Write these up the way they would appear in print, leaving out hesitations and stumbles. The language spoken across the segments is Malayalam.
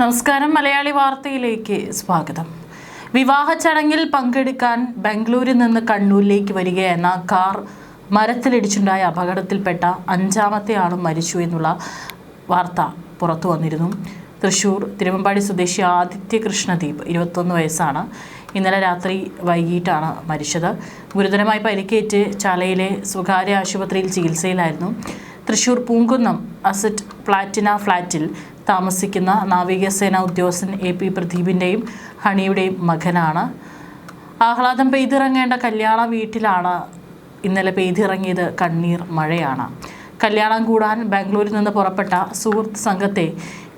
നമസ്കാരം. മലയാളി വാർത്തയിലേക്ക് സ്വാഗതം. വിവാഹ ചടങ്ങിൽ പങ്കെടുക്കാൻ ബാംഗ്ലൂരിൽ നിന്ന് കണ്ണൂരിലേക്ക് വരികയെന്ന കാർ മരത്തിലിടിച്ചുണ്ടായ അപകടത്തിൽപ്പെട്ട 5ാമത്തെ ആളും മരിച്ചു എന്നുള്ള വാർത്ത പുറത്തു വന്നിരുന്നു. തൃശൂർ തിരുവമ്പാടി സ്വദേശി ആദിത്യ കൃഷ്ണദീപ് 21 വയസ്സാണ്. ഇന്നലെ രാത്രി വൈകിട്ടാണ് മരിച്ചത്. ഗുരുതരമായി പരിക്കേറ്റ് ചാലയിലെ സ്വകാര്യ ആശുപത്രിയിൽ ചികിത്സയിലായിരുന്നു. തൃശൂർ പൂങ്കുന്നം അസറ്റ് പ്ലാറ്റിന ഫ്ലാറ്റിൽ താമസിക്കുന്ന നാവികസേന ഉദ്യോഗസ്ഥൻ AP പ്രദീപിൻ്റെയും ഹണിയുടെയും മകനാണ്. ആഹ്ലാദം പെയ്തിറങ്ങേണ്ട കല്യാണ വീട്ടിലാണ് ഇന്നലെ പെയ്തിറങ്ങിയത് കണ്ണീർ മഴയാണ്. കല്യാണം കൂടാൻ ബാംഗ്ലൂരിൽ നിന്ന് പുറപ്പെട്ട സുഹൃത്ത് സംഘത്തെ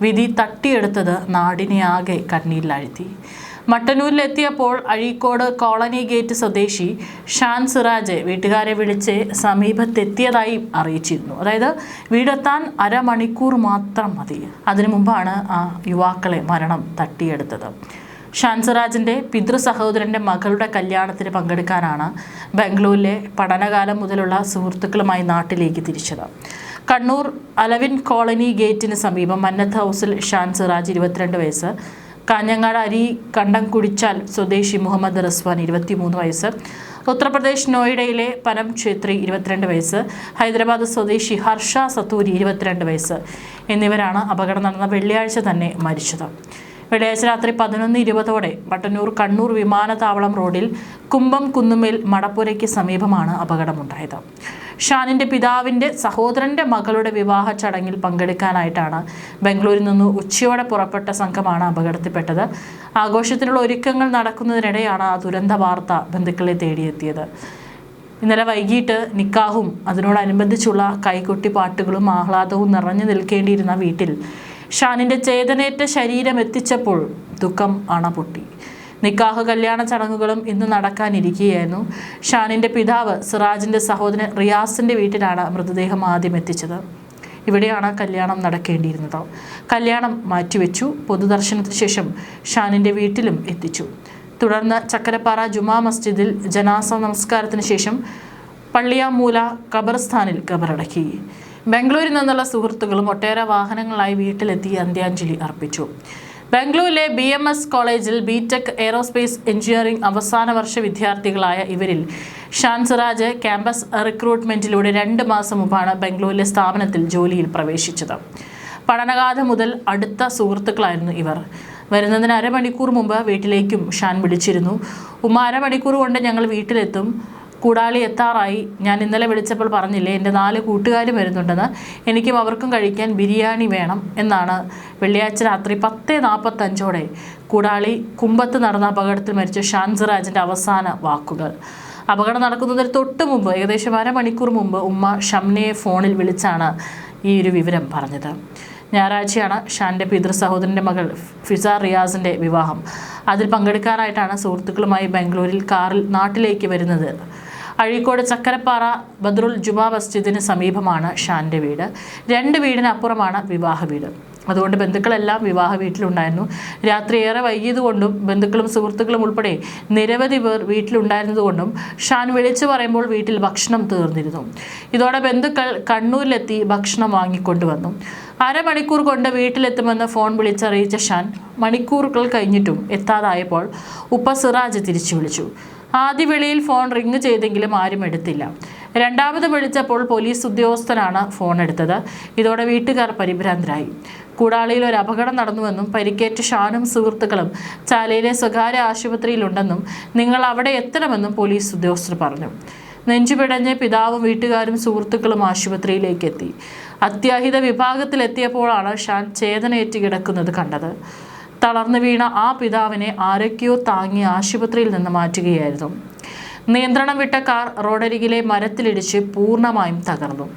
വിധി തട്ടിയെടുത്തത് നാടിനെ ആകെ കണ്ണീരിലാഴ്ത്തി. മട്ടന്നൂരിലെത്തിയപ്പോൾ അഴീക്കോട് കോളനി ഗേറ്റ് സ്വദേശി ഷാൻ സിറാജ് വീട്ടുകാരെ വിളിച്ച് സമീപത്തെത്തിയതായി അറിയിച്ചിരുന്നു. അതായത് വീടെത്താൻ അരമണിക്കൂർ മാത്രം മതി. അതിനു മുമ്പാണ് ആ യുവാക്കളെ മരണം തട്ടിയെടുത്തത്. ഷാൻ സിറാജിൻ്റെ പിതൃ സഹോദരൻ്റെ മകളുടെ കല്യാണത്തിന് പങ്കെടുക്കാനാണ് ബാംഗ്ലൂരിലെ പഠനകാലം മുതലുള്ള സുഹൃത്തുക്കളുമായി നാട്ടിലേക്ക് തിരിച്ചത്. കണ്ണൂർ അലവിൻ കോളനി ഗേറ്റിന് സമീപം മന്നത്ത് ഹൗസിൽ ഷാൻ സിറാജ് 22 വയസ്സ്, കാഞ്ഞങ്ങാട് അരി കണ്ടം കുടിച്ചാൽ സ്വദേശി മുഹമ്മദ് റസ്വാൻ 23 വയസ്സ്, ഉത്തർപ്രദേശ് നോയിഡയിലെ പനം ഛേത്രി 22 വയസ്സ്, ഹൈദരാബാദ് സ്വദേശി ഹർഷ സത്തൂരി 22 വയസ്സ് എന്നിവരാണ് അപകടം നടന്ന വെള്ളിയാഴ്ച തന്നെ മരിച്ചത്. വെള്ളിയാഴ്ച രാത്രി 11:20 മട്ടന്നൂർ കണ്ണൂർ വിമാനത്താവളം റോഡിൽ കുമ്പം കുന്നുമേൽ മടപ്പുരയ്ക്ക് സമീപമാണ് അപകടമുണ്ടായത്. ഷാനിൻ്റെ പിതാവിൻ്റെ സഹോദരൻ്റെ മകളുടെ വിവാഹ ചടങ്ങിൽ പങ്കെടുക്കാനായിട്ടാണ് ബാംഗ്ലൂരിൽ നിന്ന് ഉച്ചയോടെ പുറപ്പെട്ട സംഘമാണ് അപകടത്തിൽപ്പെട്ടത്. ആഘോഷത്തിനുള്ള ഒരുക്കങ്ങൾ നടക്കുന്നതിനിടെയാണ് ആ ദുരന്ത വാർത്ത ബന്ധുക്കളെ തേടിയെത്തിയത്. ഇന്നലെ വൈകിട്ട് നിക്കാഹും അതിനോടനുബന്ധിച്ചുള്ള കൈകൊട്ടി പാട്ടുകളും ആഹ്ലാദവും നിറഞ്ഞു നിൽക്കേണ്ടിയിരുന്ന വീട്ടിൽ ഷാനിൻ്റെ ചേതനേറ്റ ശരീരം എത്തിച്ചപ്പോൾ ദുഃഖം അണപൊട്ടി. നിക്കാഹ് കല്യാണ ചടങ്ങുകളും ഇന്ന് നടക്കാനിരിക്കുകയായിരുന്നു. ഷാനിൻ്റെ പിതാവ് സിറാജിൻ്റെ സഹോദരൻ റിയാസിൻ്റെ വീട്ടിലാണ് മൃതദേഹം ആദ്യം എത്തിച്ചത്. ഇവിടെയാണ് കല്യാണം നടക്കേണ്ടിയിരുന്നത്. കല്യാണം മാറ്റിവെച്ചു. പൊതുദർശനത്തിന് ശേഷം ഷാനിൻ്റെ വീട്ടിലും എത്തിച്ചു. തുടർന്ന് ചക്കരപ്പാറ ജുമാ മസ്ജിദിൽ ജനാസ നമസ്കാരത്തിന് ശേഷം പള്ളിയാമൂല ഖബർസ്ഥാനിൽ ഖബറടക്കി. ബാംഗ്ലൂരിൽ നിന്നുള്ള സുഹൃത്തുക്കളും ഒട്ടേറെ വാഹനങ്ങളായി വീട്ടിലെത്തി അന്ത്യാഞ്ജലി അർപ്പിച്ചു. ബാംഗ്ലൂരിലെ BMS കോളേജിൽ BTech എയ്റോസ്പേസ് എഞ്ചിനീയറിംഗ് അവസാന വർഷ വിദ്യാർത്ഥികളായ ഇവരിൽ ഷാൻ സിറാജ് ക്യാമ്പസ് റിക്രൂട്ട്മെൻറ്റിലൂടെ 2 മാസം മുമ്പാണ് ബാംഗ്ലൂരിലെ സ്ഥാപനത്തിൽ ജോലിയിൽ പ്രവേശിച്ചത്. പഠനകാല മുതൽ അടുത്ത സുഹൃത്തുക്കളായിരുന്നു ഇവർ. വരുന്നതിന് അരമണിക്കൂർ മുമ്പ് വീട്ടിലേക്കും ഷാൻ വിളിച്ചിരുന്നു. അരമണിക്കൂർ കൊണ്ട് ഞങ്ങൾ വീട്ടിലെത്തും, കൂടാളി എത്താറായി, ഞാൻ ഇന്നലെ വിളിച്ചപ്പോൾ പറഞ്ഞില്ലേ എൻ്റെ 4 കൂട്ടുകാരും വരുന്നുണ്ടെന്ന്, എനിക്കും അവർക്കും കഴിക്കാൻ ബിരിയാണി വേണം എന്നാണ് വെള്ളിയാഴ്ച രാത്രി 10:45 കൂടാളി കുമ്പത്ത് നടന്ന അപകടത്തിൽ മരിച്ച ഷാൻ സിറാജിൻ്റെ അവസാന വാക്കുകൾ. അപകടം നടക്കുന്നതിന് തൊട്ട് മുമ്പ് ഏകദേശം അരമണിക്കൂർ മുമ്പ് ഷംനയെ ഫോണിൽ വിളിച്ചാണ് ഈ ഒരു വിവരം പറഞ്ഞത്. ഞായറാഴ്ചയാണ് ഷാൻ്റെ പിതൃ സഹോദരൻ്റെ മകൾ ഫിസ റിയാസിൻ്റെ വിവാഹം. അതിൽ പങ്കെടുക്കാനായിട്ടാണ് സുഹൃത്തുക്കളുമായി ബാംഗ്ലൂരിൽ കാറിൽ നാട്ടിലേക്ക് വരുന്നത്. അഴീക്കോട് ചക്കരപ്പാറ ബദ്രുൽ ജുമാ മസ്ജിദിന് സമീപമാണ് ഷാൻ്റെ വീട്. 2 വീടിനപ്പുറമാണ് വിവാഹ വീട്. അതുകൊണ്ട് ബന്ധുക്കളെല്ലാം വിവാഹ വീട്ടിലുണ്ടായിരുന്നു. രാത്രി ഏറെ വൈകിയതുകൊണ്ടും ബന്ധുക്കളും സുഹൃത്തുക്കളും ഉൾപ്പെടെ നിരവധി പേർ വീട്ടിലുണ്ടായിരുന്നതുകൊണ്ടും ഷാൻ വിളിച്ചു പറയുമ്പോൾ വീട്ടിൽ ഭക്ഷണം തീർന്നിരുന്നു. ഇതോടെ ബന്ധുക്കൾ കണ്ണൂരിലെത്തി ഭക്ഷണം വാങ്ങിക്കൊണ്ടുവന്നു. അരമണിക്കൂർ കൊണ്ട് വീട്ടിലെത്തുമെന്ന് ഫോൺ വിളിച്ചറിയിച്ച ഷാൻ മണിക്കൂറുകൾ കഴിഞ്ഞിട്ടും എത്താതായപ്പോൾ സിറാജ് തിരിച്ചു വിളിച്ചു. ആദ്യ വിളിയിൽ ഫോൺ റിങ് ചെയ്തെങ്കിലും ആരും എടുത്തില്ല. രണ്ടാമത് വിളിച്ചപ്പോൾ പോലീസ് ഉദ്യോഗസ്ഥനാണ് ഫോൺ എടുത്തത്. ഇതോടെ വീട്ടുകാർ പരിഭ്രാന്തരായി. കൂടാളിയിൽ ഒരു അപകടം നടന്നുവെന്നും പരിക്കേറ്റ ഷാനും സുഹൃത്തുക്കളും ചാലയിലെ സ്വകാര്യ ആശുപത്രിയിലുണ്ടെന്നും നിങ്ങൾ അവിടെ എത്തണമെന്നും പോലീസ് ഉദ്യോഗസ്ഥർ പറഞ്ഞു. നെഞ്ചുപിടഞ്ഞ് പിതാവും വീട്ടുകാരും സുഹൃത്തുക്കളും ആശുപത്രിയിലേക്ക് എത്തി. അത്യാഹിത വിഭാഗത്തിലെത്തിയപ്പോഴാണ് ഷാൻ ചേതനയേറ്റ് കിടക്കുന്നത് കണ്ടത്. തളർന്നു വീണ ആ പിതാവിനെ ആരൊക്കെയോ താങ്ങി ആശുപത്രിയിൽ നിന്ന് മാറ്റുകയായിരുന്നു. നിയന്ത്രണം വിട്ട കാർ റോഡരികിലെ മരത്തിലിടിച്ച് പൂർണ്ണമായും തകർന്നു.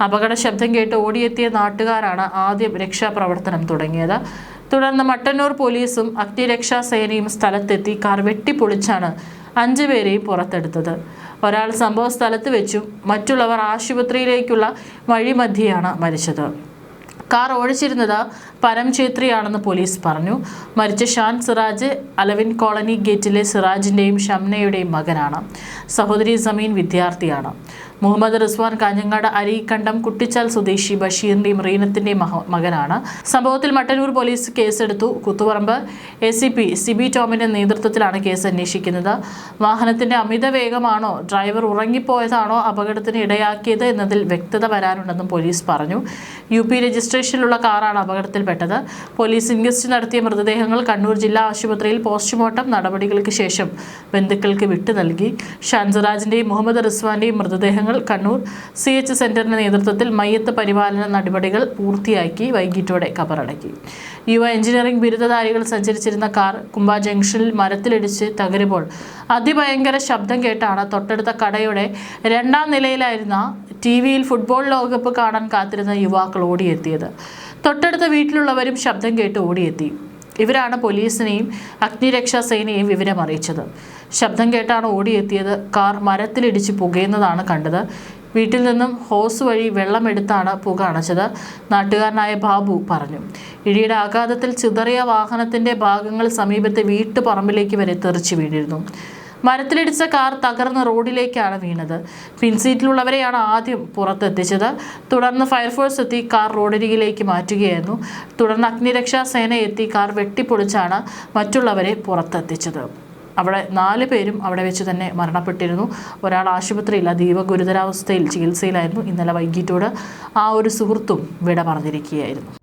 അപകട ശബ്ദം കേട്ട് ഓടിയെത്തിയ നാട്ടുകാരാണ് ആദ്യം രക്ഷാപ്രവർത്തനം തുടങ്ങിയത്. തുടർന്ന് മട്ടന്നൂർ പോലീസും അഗ്നിരക്ഷാസേനയും സ്ഥലത്തെത്തി കാർ വെട്ടിപ്പൊളിച്ചാണ് 5 പേരെയും പുറത്തെടുത്തത്. ഒരാൾ സംഭവ സ്ഥലത്ത് വെച്ചും മറ്റുള്ളവർ ആശുപത്രിയിലേക്കുള്ള വഴിമധ്യയാണ് മരിച്ചത്. കാർ ഓടിച്ചിരുന്നത് പരം ഛേത്രിയാണെന്ന് പോലീസ് പറഞ്ഞു. മരിച്ച ഷാൻ സിറാജ് അലവിൻ കോളനി ഗേറ്റിലെ സിറാജിന്റെയും ഷംനയുടെയും മകനാണ്. സഹോദരി സമീൻ വിദ്യാർത്ഥിയാണ്. മുഹമ്മദ് റിസ്വാൻ കാഞ്ഞങ്ങാട് അരീക്കണ്ടം കുട്ടിച്ചാൽ സ്വദേശി ബഷീറിന്റെയും റീനത്തിന്റെയും മകനാണ്. സംഭവത്തിൽ മട്ടന്നൂർ പോലീസ് കേസെടുത്തു. കുത്തുപറമ്പ് ACP സിബി ടോമിന്റെ നേതൃത്വത്തിലാണ് കേസ് അന്വേഷിക്കുന്നത്. വാഹനത്തിന്റെ അമിത വേഗമാണോ ഡ്രൈവർ ഉറങ്ങിപ്പോയതാണോ അപകടത്തിന് ഇടയാക്കിയത് എന്നതിൽ വ്യക്തത വരാനുണ്ടെന്നും പോലീസ് പറഞ്ഞു. UP രജിസ്ട്രേഷനിലുള്ള കാറാണ് അപകടത്തിൽപ്പെട്ടത്. പോലീസ് ഇൻക്വസ്റ്റ് നടത്തിയ മൃതദേഹങ്ങൾ കണ്ണൂർ ജില്ലാ ആശുപത്രിയിൽ പോസ്റ്റ്മോർട്ടം നടപടികൾക്ക് ശേഷം ബന്ധുക്കൾക്ക് വിട്ടു നൽകി. ഷാൻസിറാജിന്റെയും മുഹമ്മദ് റിസ്വാന്റെയും മൃതദേഹങ്ങൾ കണ്ണൂർ CH സെന്ററിന്റെ നേതൃത്വത്തിൽ മയ്യത്ത് പരിപാലന നടപടികൾ പൂർത്തിയാക്കി വൈകിട്ടോടെ കബറടക്കി. യുവ എഞ്ചിനീയറിംഗ് ബിരുദധാരികൾ സഞ്ചരിച്ചിരുന്ന കാർ കുമ്പ ജംഗ്ഷനിൽ മരത്തിലിടിച്ച് തകരുമ്പോൾ അതിഭയങ്കര ശബ്ദം കേട്ടാണ് തൊട്ടടുത്ത കടയുടെ 2ാം നിലയിലായിരുന്ന TV-യിൽ ഫുട്ബോൾ ലോകകപ്പ് കാണാൻ കാത്തിരുന്ന യുവാക്കൾ ഓടിയെത്തിയത്. തൊട്ടടുത്ത വീട്ടിലുള്ളവരും ശബ്ദം കേട്ട് ഓടിയെത്തി. ഇവരാണ് പോലീസിനെയും അഗ്നിരക്ഷാ സേനയെയും വിവരം അറിയിച്ചത്. ശബ്ദം കേട്ടാണ് ഓടിയെത്തിയത്. കാർ മരത്തിലിടിച്ച് പുകയുന്നതാണ് കണ്ടത്. വീട്ടിൽ നിന്നും ഹോസ് വഴി വെള്ളമെടുത്താണ് പുക അണച്ചത്. നാട്ടുകാരനായ ബാബു പറഞ്ഞു. ഇടിയുടെ ആഘാതത്തിൽ ചിതറിയ വാഹനത്തിന്റെ ഭാഗങ്ങൾ സമീപത്തെ വീട്ടുപറമ്പിലേക്ക് വരെ തെറിച്ചു വീണിരുന്നു. മരത്തിലിടിച്ച കാർ തകർന്ന് റോഡിലേക്കാണ് വീണത്. പിൻസീറ്റിലുള്ളവരെയാണ് ആദ്യം പുറത്തെത്തിച്ചത്. തുടർന്ന് ഫയർഫോഴ്സ് എത്തി കാർ റോഡരികിലേക്ക് മാറ്റുകയായിരുന്നു. തുടർന്ന് അഗ്നിരക്ഷാ സേന എത്തി കാർ വെട്ടിപ്പൊളിച്ചാണ് മറ്റുള്ളവരെ പുറത്തെത്തിച്ചത്. അവിടെ 4 പേരും അവിടെ വെച്ച് തന്നെ മരണപ്പെട്ടിരുന്നു. ഒരാൾ ആശുപത്രിയിൽ അതീവ ഗുരുതരാവസ്ഥയിൽ ചികിത്സയിലായിരുന്നു. ഇന്നലെ വൈകിട്ടോട് ആ ഒരു സുഹൃത്തും വിട പറഞ്ഞിരിക്കുകയായിരുന്നു.